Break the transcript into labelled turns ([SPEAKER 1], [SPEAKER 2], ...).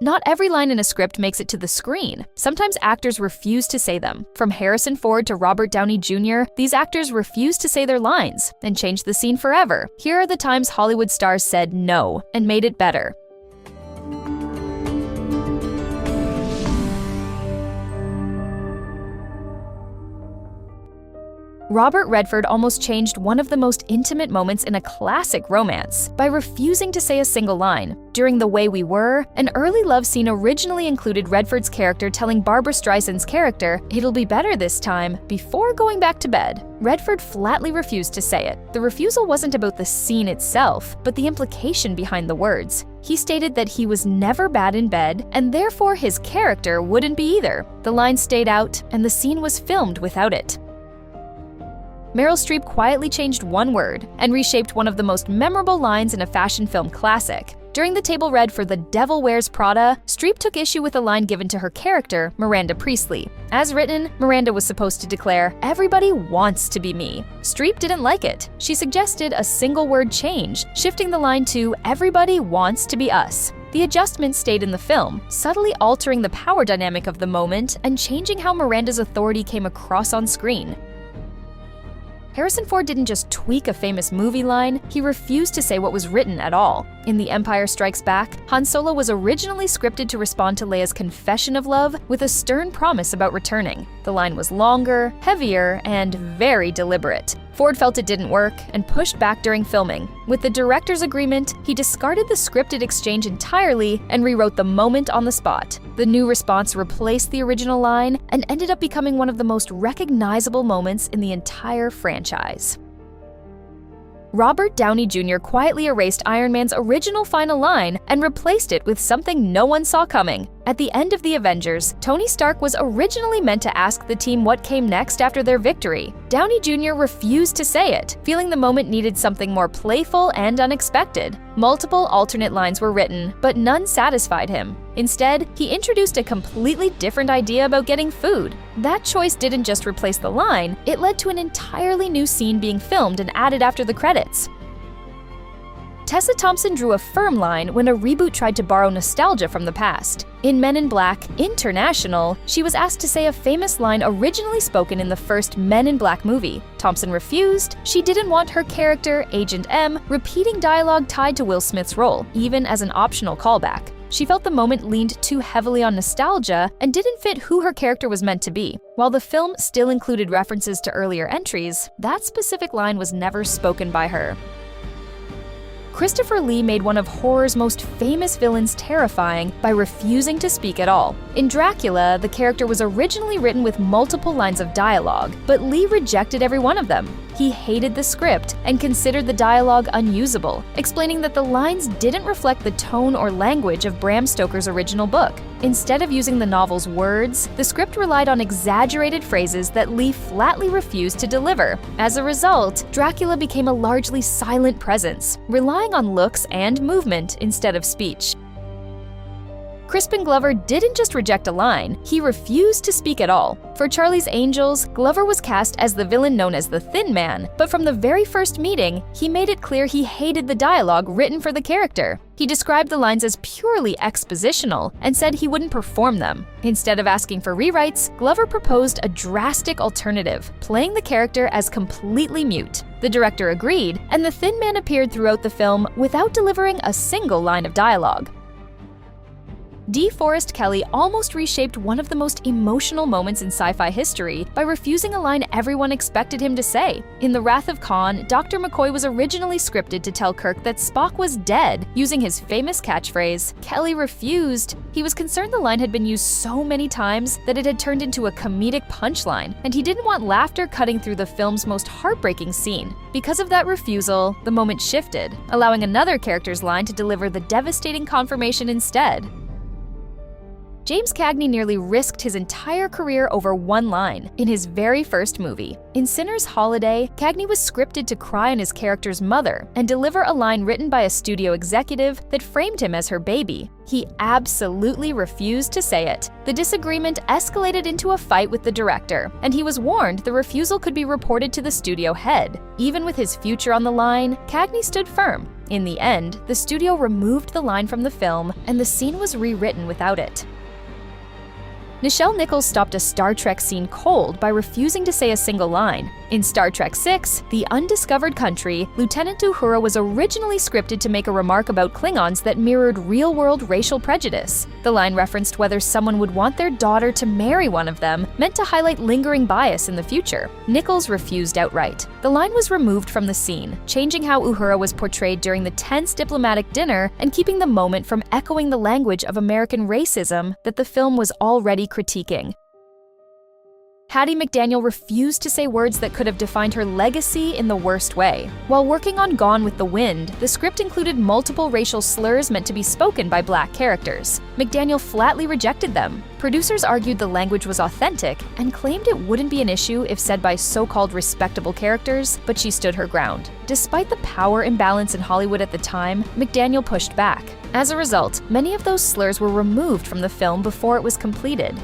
[SPEAKER 1] Not every line in a script makes it to the screen. Sometimes actors refuse to say them. From Harrison Ford to Robert Downey Jr., these actors refuse to say their lines and change the scene forever. Here are the times Hollywood stars said no and made it better. Robert Redford almost changed one of the most intimate moments in a classic romance by refusing to say a single line. During The Way We Were, an early love scene originally included Redford's character telling Barbra Streisand's character, "It'll be better this time," before going back to bed. Redford flatly refused to say it. The refusal wasn't about the scene itself, but the implication behind the words. He stated that he was never bad in bed, and therefore his character wouldn't be either. The line stayed out, and the scene was filmed without it. Meryl Streep quietly changed one word and reshaped one of the most memorable lines in a fashion film classic. During the table read for The Devil Wears Prada, Streep took issue with a line given to her character, Miranda Priestly. As written, Miranda was supposed to declare, "Everybody wants to be me." Streep didn't like it. She suggested a single word change, shifting the line to "Everybody wants to be us." The adjustment stayed in the film, subtly altering the power dynamic of the moment and changing how Miranda's authority came across on screen. Harrison Ford didn't just tweak a famous movie line, he refused to say what was written at all. In The Empire Strikes Back, Han Solo was originally scripted to respond to Leia's confession of love with a stern promise about returning. The line was longer, heavier, and very deliberate. Ford felt it didn't work and pushed back during filming. With the director's agreement, he discarded the scripted exchange entirely and rewrote the moment on the spot. The new response replaced the original line and ended up becoming one of the most recognizable moments in the entire franchise. Robert Downey Jr. quietly erased Iron Man's original final line and replaced it with something no one saw coming. At the end of The Avengers, Tony Stark was originally meant to ask the team what came next after their victory. Downey Jr. refused to say it, feeling the moment needed something more playful and unexpected. Multiple alternate lines were written, but none satisfied him. Instead, he introduced a completely different idea about getting food. That choice didn't just replace the line, it led to an entirely new scene being filmed and added after the credits. Tessa Thompson drew a firm line when a reboot tried to borrow nostalgia from the past. In Men in Black: International, she was asked to say a famous line originally spoken in the first Men in Black movie. Thompson refused. She didn't want her character, Agent M, repeating dialogue tied to Will Smith's role, even as an optional callback. She felt the moment leaned too heavily on nostalgia and didn't fit who her character was meant to be. While the film still included references to earlier entries, that specific line was never spoken by her. Christopher Lee made one of horror's most famous villains terrifying by refusing to speak at all. In Dracula, the character was originally written with multiple lines of dialogue, but Lee rejected every one of them. He hated the script and considered the dialogue unusable, explaining that the lines didn't reflect the tone or language of Bram Stoker's original book. Instead of using the novel's words, the script relied on exaggerated phrases that Lee flatly refused to deliver. As a result, Dracula became a largely silent presence, relying on looks and movement instead of speech. Crispin Glover didn't just reject a line, he refused to speak at all. For Charlie's Angels, Glover was cast as the villain known as the Thin Man, but from the very first meeting, he made it clear he hated the dialogue written for the character. He described the lines as purely expositional and said he wouldn't perform them. Instead of asking for rewrites, Glover proposed a drastic alternative, playing the character as completely mute. The director agreed, and the Thin Man appeared throughout the film without delivering a single line of dialogue. DeForest Kelley almost reshaped one of the most emotional moments in sci-fi history by refusing a line everyone expected him to say. In The Wrath of Khan, Dr. McCoy was originally scripted to tell Kirk that Spock was dead, using his famous catchphrase. Kelley refused. He was concerned the line had been used so many times that it had turned into a comedic punchline, and he didn't want laughter cutting through the film's most heartbreaking scene. Because of that refusal, the moment shifted, allowing another character's line to deliver the devastating confirmation instead. James Cagney nearly risked his entire career over one line in his very first movie. In Sinner's Holiday, Cagney was scripted to cry on his character's mother and deliver a line written by a studio executive that framed him as her baby. He absolutely refused to say it. The disagreement escalated into a fight with the director, and he was warned the refusal could be reported to the studio head. Even with his future on the line, Cagney stood firm. In the end, the studio removed the line from the film, and the scene was rewritten without it. Nichelle Nichols stopped a Star Trek scene cold by refusing to say a single line. In Star Trek VI, The Undiscovered Country, Lieutenant Uhura was originally scripted to make a remark about Klingons that mirrored real-world racial prejudice. The line referenced whether someone would want their daughter to marry one of them, meant to highlight lingering bias in the future. Nichols refused outright. The line was removed from the scene, changing how Uhura was portrayed during the tense diplomatic dinner and keeping the moment from echoing the language of American racism that the film was already critiquing. Hattie McDaniel refused to say words that could have defined her legacy in the worst way. While working on Gone with the Wind, the script included multiple racial slurs meant to be spoken by Black characters. McDaniel flatly rejected them. Producers argued the language was authentic and claimed it wouldn't be an issue if said by so-called respectable characters, but she stood her ground. Despite the power imbalance in Hollywood at the time, McDaniel pushed back. As a result, many of those slurs were removed from the film before it was completed.